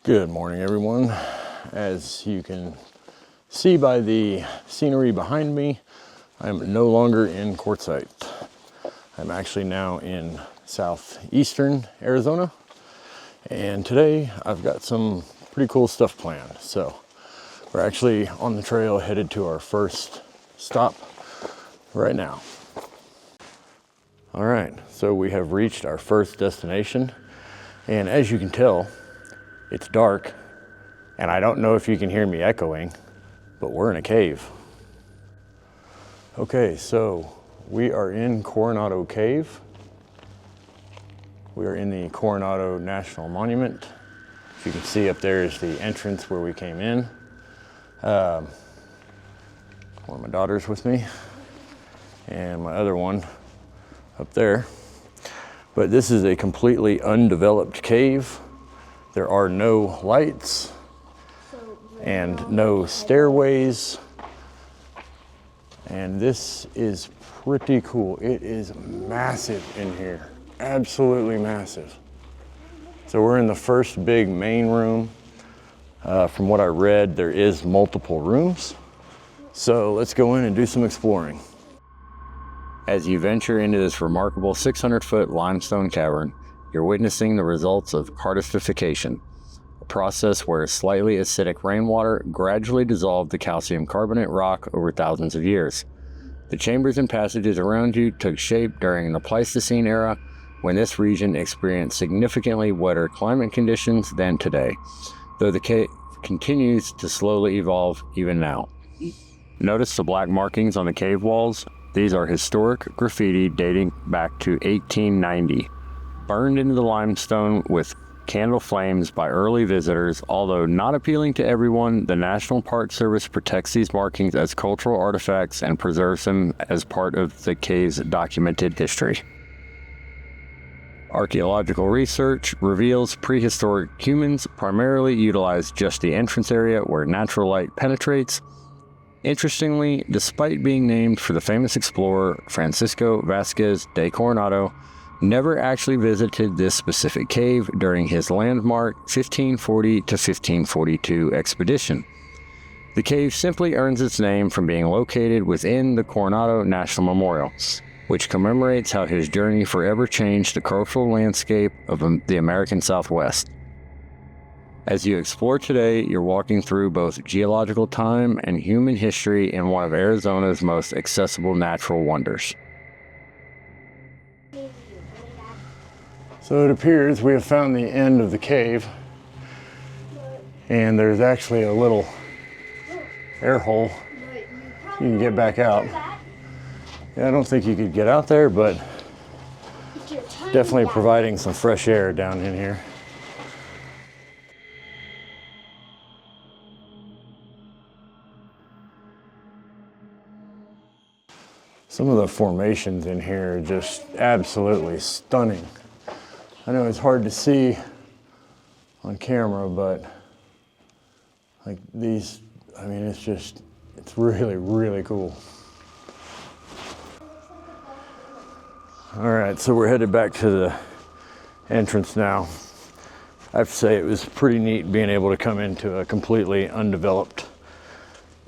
Good morning, everyone. As you can see by the scenery behind me, I'm no longer in Quartzsite. I'm actually now in southeastern Arizona, and today I've got some pretty cool stuff planned. So we're actually on the trail headed to our first stop right now. All right, so we have reached our first destination, and as you can tell, it's dark, and I don't know if you can hear me echoing, but we're in a cave. Okay, so we are in Coronado Cave. We are in the Coronado National Monument. As you can see up there is the entrance where we came in. One of my daughters with me, and my other one up there. But this is a completely undeveloped cave. There are no lights and no stairways. And this is pretty cool. It is massive in here, absolutely massive. So we're in the first big main room. From what I read, there is multiple rooms. So let's go in and do some exploring. As you venture into this remarkable 600-foot limestone cavern, you're witnessing the results of carstification, a process where slightly acidic rainwater gradually dissolved the calcium carbonate rock over thousands of years. The chambers and passages around you took shape during the Pleistocene era, when this region experienced significantly wetter climate conditions than today, though the cave continues to slowly evolve even now. Notice the black markings on the cave walls. These are historic graffiti dating back to 1890. Burned into the limestone with candle flames by early visitors. Although not appealing to everyone, the National Park Service protects these markings as cultural artifacts and preserves them as part of the cave's documented history. Archaeological research reveals prehistoric humans primarily utilized just the entrance area where natural light penetrates. Interestingly, despite being named for the famous explorer Francisco Vázquez de Coronado, never actually visited this specific cave during his landmark 1540 to 1542 expedition. The cave simply earns its name from being located within the Coronado National Memorial, which commemorates how his journey forever changed the cultural landscape of the American Southwest. As you explore today, you're walking through both geological time and human history in one of Arizona's most accessible natural wonders. So it appears we have found the end of the cave, and there's actually a little air hole you can get back out. Yeah, I don't think you could get out there, but definitely providing some fresh air down in here. Some of the formations in here are just absolutely stunning. I know it's hard to see on camera, but like these, I mean, it's really, really cool. All right, so we're headed back to the entrance now. I have to say it was pretty neat being able to come into a completely undeveloped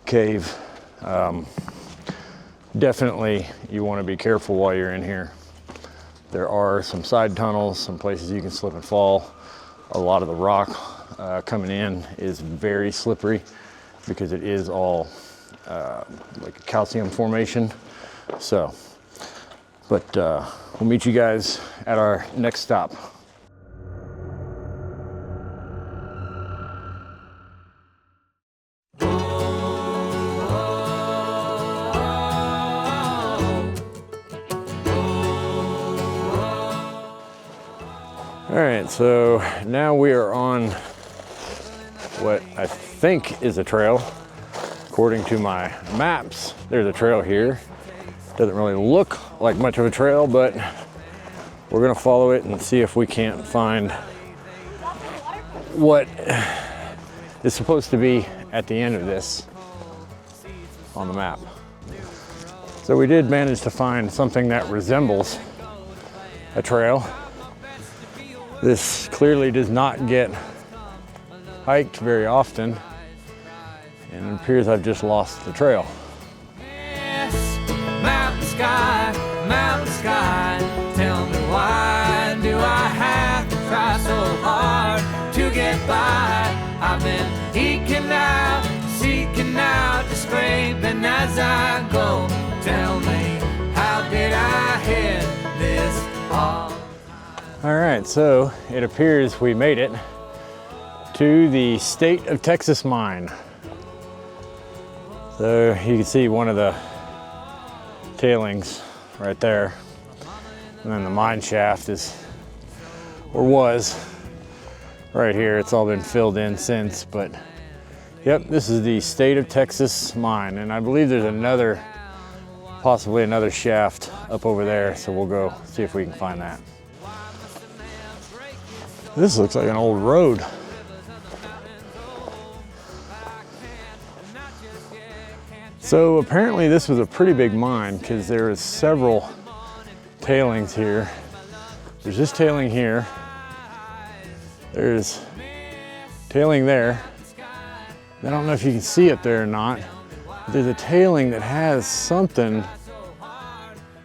cave. Definitely you want to be careful while you're in here. There are some side tunnels, some places you can slip and fall. A lot of the rock coming in is very slippery because it is all like a calcium formation. So, but we'll meet you guys at our next stop. All right, so now we are on what I think is a trail. According to my maps, there's a trail here. Doesn't really look like much of a trail, but we're gonna follow it and see if we can't find what is supposed to be at the end of this on the map. So we did manage to find something that resembles a trail. This clearly does not get hiked very often, and it appears I've just lost the trail. Mountain sky, tell me why do I have to try so hard to get by? I've been eking out, seeking out, just scraping as I go. Tell me, how did I hit this all? All right, so it appears we made it to the State of Texas mine. So you can see one of the tailings right there, and then the mine shaft is, or was, right here. It's all been filled in since, but yep, this is the State of Texas mine, and I believe there's another, possibly another shaft up over there, so we'll go see if we can find that. This looks like an old road. So apparently this was a pretty big mine, because there is several tailings here. There's this tailing here. There's tailing there. I don't know if you can see it there or not. But there's a tailing that has something,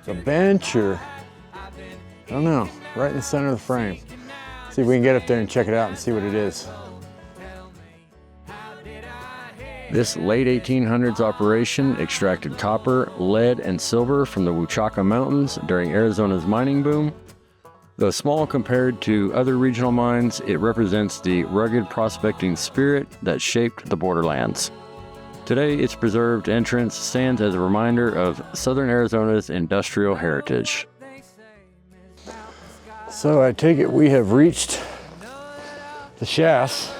a bench or, I don't know, right in the center of the frame. See if we can get up there and check it out and see what it is. This late 1800s operation extracted copper, lead, and silver from the Huachaca Mountains during Arizona's mining boom. Though small compared to other regional mines, it represents the rugged prospecting spirit that shaped the borderlands. Today, its preserved entrance stands as a reminder of southern Arizona's industrial heritage. So I take it we have reached the shafts.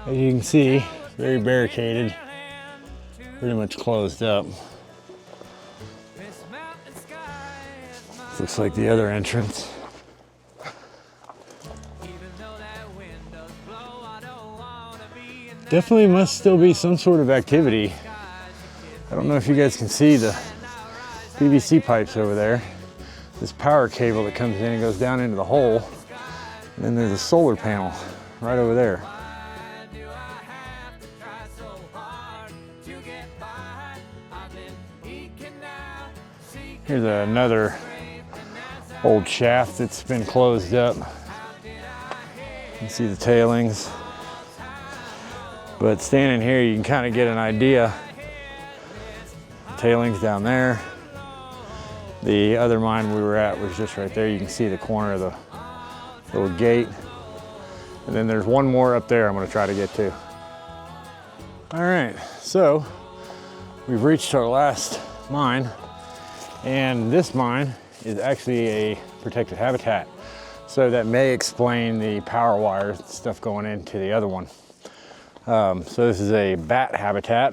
As you can see, very barricaded, pretty much closed up. This looks like the other entrance. Definitely must still be some sort of activity. I don't know if you guys can see the PVC pipes over there. This power cable that comes in and goes down into the hole. And then there's a solar panel right over there. Here's another old shaft that's been closed up. You can see the tailings. But standing here, you can kind of get an idea. Tailings down there. The other mine we were at was just right there. You can see the corner of the little gate. And then there's one more up there I'm going to try to get to. All right, so we've reached our last mine. And this mine is actually a protected habitat. So that may explain the power wires and stuff going into the other one. So this is a bat habitat.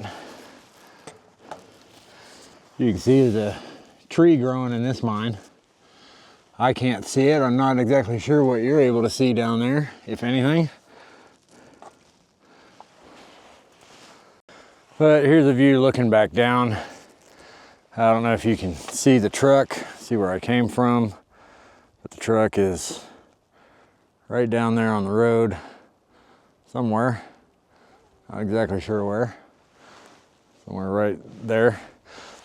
You can see there's a tree growing in this mine. I can't see it. I'm not exactly sure what you're able to see down there, if anything. But here's a view looking back down. I don't know if you can see the truck, see where I came from, but the truck is right down there on the road somewhere. Not exactly sure where. Somewhere right there.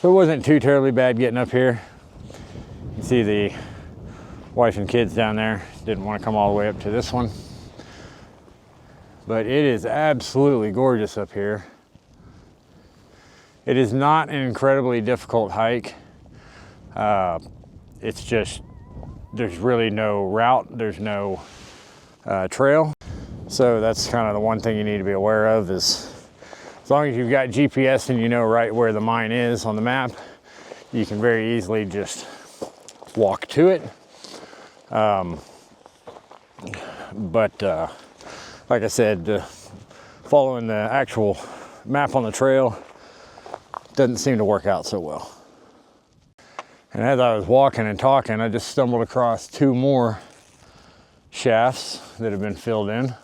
So it wasn't too terribly bad getting up here. You can see the wife and kids down there. Didn't want to come all the way up to this one. But it is absolutely gorgeous up here. It is not an incredibly difficult hike. It's just, there's really no route, there's no trail. So that's kind of the one thing you need to be aware of is, as long as you've got GPS and you know right where the mine is on the map, you can very easily just walk to it. Like I said, following the actual map on the trail doesn't seem to work out so well. And as I was walking and talking, I just stumbled across two more shafts that have been filled in.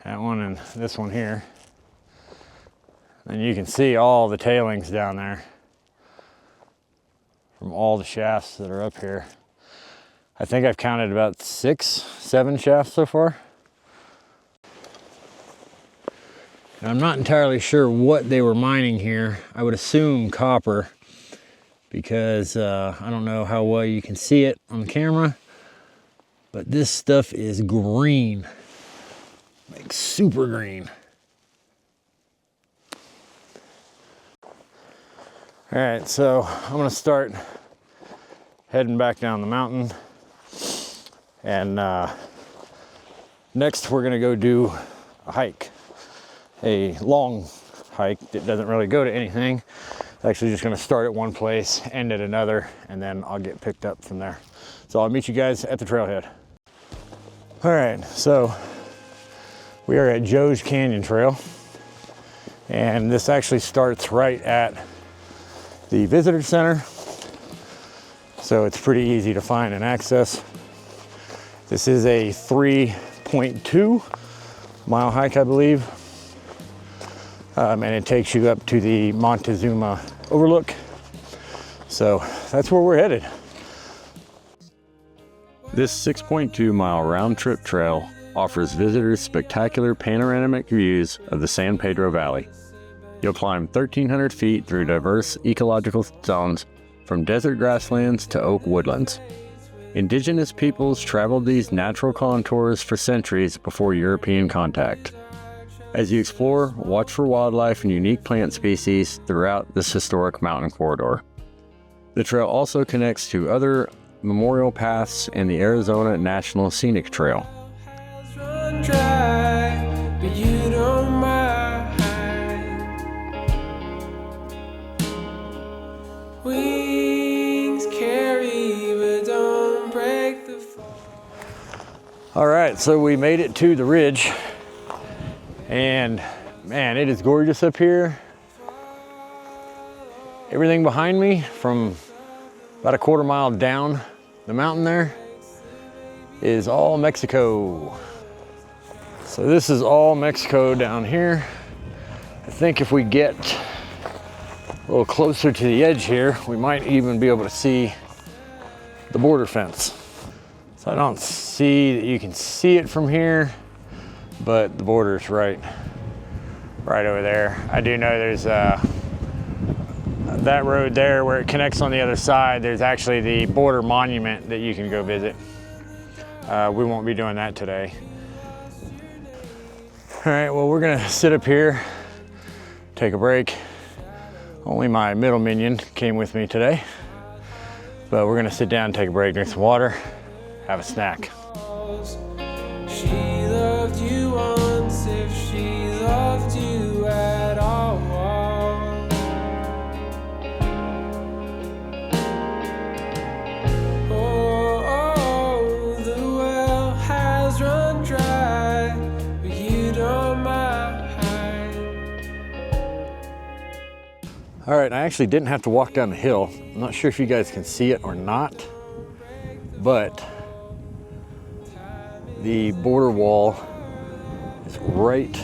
That one and this one here. And you can see all the tailings down there from all the shafts that are up here. I think I've counted about 6, 7 shafts so far. And I'm not entirely sure what they were mining here. I would assume copper, because I don't know how well you can see it on the camera, but this stuff is green, like super green. All right, so I'm gonna start heading back down the mountain, and next we're gonna go do a hike, a long hike that doesn't really go to anything. It's actually just gonna start at one place, end at another, and then I'll get picked up from there. So I'll meet you guys at the trailhead. All right, so we are at Joe's Canyon Trail, and this actually starts right at the visitor center, so it's pretty easy to find and access. This is a 3.2 mile hike, I believe, and it takes you up to the Montezuma overlook. So that's where we're headed. This 6.2 mile round trip trail offers visitors spectacular panoramic views of the San Pedro Valley. You'll climb 1,300 feet through diverse ecological zones, from desert grasslands to oak woodlands. Indigenous peoples traveled these natural contours for centuries before European contact. As you explore, watch for wildlife and unique plant species throughout this historic mountain corridor. The trail also connects to other memorial paths and the Arizona National Scenic Trail. All right, so we made it to the ridge, and man, it is gorgeous up here. Everything behind me, from about a quarter mile down the mountain there, is all Mexico. So this is all Mexico down here. I think if we get a little closer to the edge here, we might even be able to see the border fence. So I don't see that you can see it from here, but the border's right over there. I do know there's that road there where it connects on the other side. There's actually the border monument that you can go visit. We won't be doing that today. All right, well, we're gonna sit up here, take a break. Only my middle minion came with me today, but we're gonna sit down, take a break, drink some water, have a snack. She loved you once, if she loved you at all. Oh, the well has run dry, but you don't mind. All right, I actually didn't have to walk down the hill. I'm not sure if you guys can see it or not, but the border wall is right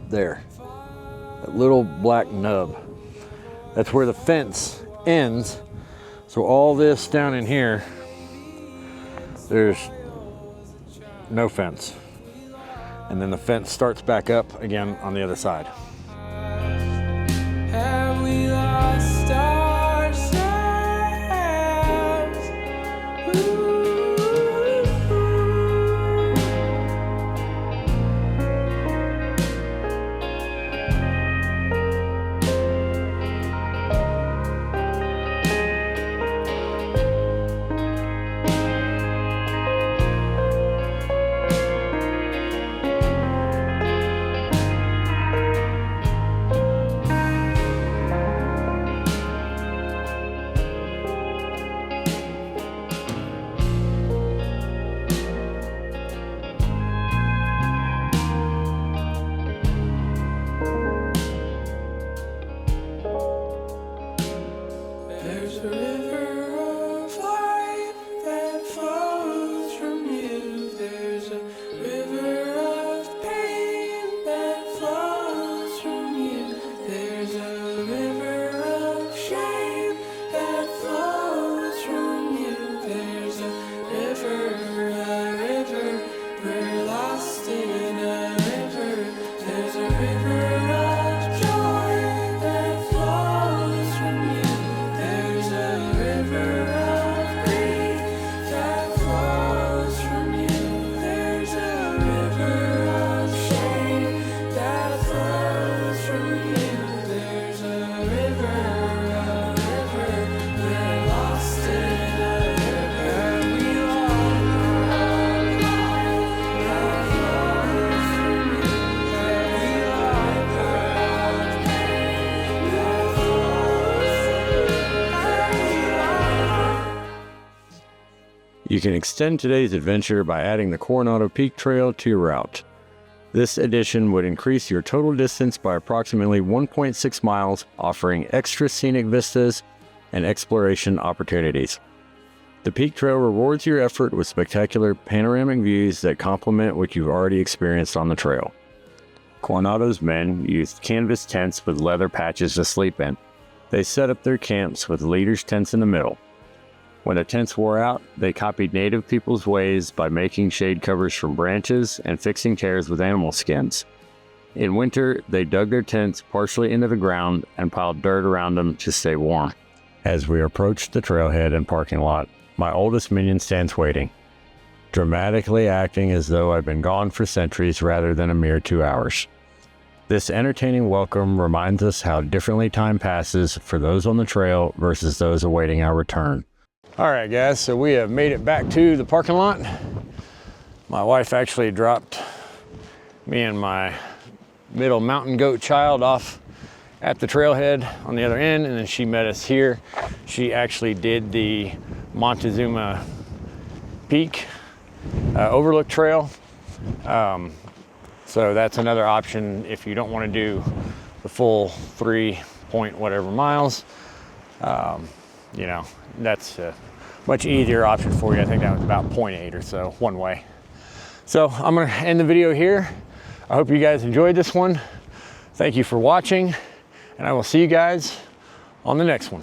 there. That little black nub. That's where the fence ends. So all this down in here, there's no fence. And then the fence starts back up again on the other side. Have we lost ourselves? Ooh. You can extend today's adventure by adding the Coronado Peak Trail to your route. This addition would increase your total distance by approximately 1.6 miles, offering extra scenic vistas and exploration opportunities. The Peak Trail rewards your effort with spectacular panoramic views that complement what you've already experienced on the trail. Coronado's men used canvas tents with leather patches to sleep in. They set up their camps with leaders' tents in the middle. When the tents wore out, they copied native people's ways by making shade covers from branches and fixing tears with animal skins. In winter, they dug their tents partially into the ground and piled dirt around them to stay warm. As we approach the trailhead and parking lot, my oldest minion stands waiting, dramatically acting as though I've been gone for centuries rather than a mere 2 hours. This entertaining welcome reminds us how differently time passes for those on the trail versus those awaiting our return. All right, guys, so we have made it back to the parking lot. My wife actually dropped me and my middle mountain goat child off at the trailhead on the other end, and then she met us here. She actually did the Montezuma Peak Overlook Trail. So that's another option if you don't want to do the full 3 whatever miles. You know, that's a much easier option for you. I think that was about 0.8 or so one way. So I'm going to end the video here. I hope you guys enjoyed this one. Thank you for watching, and I will see you guys on the next one.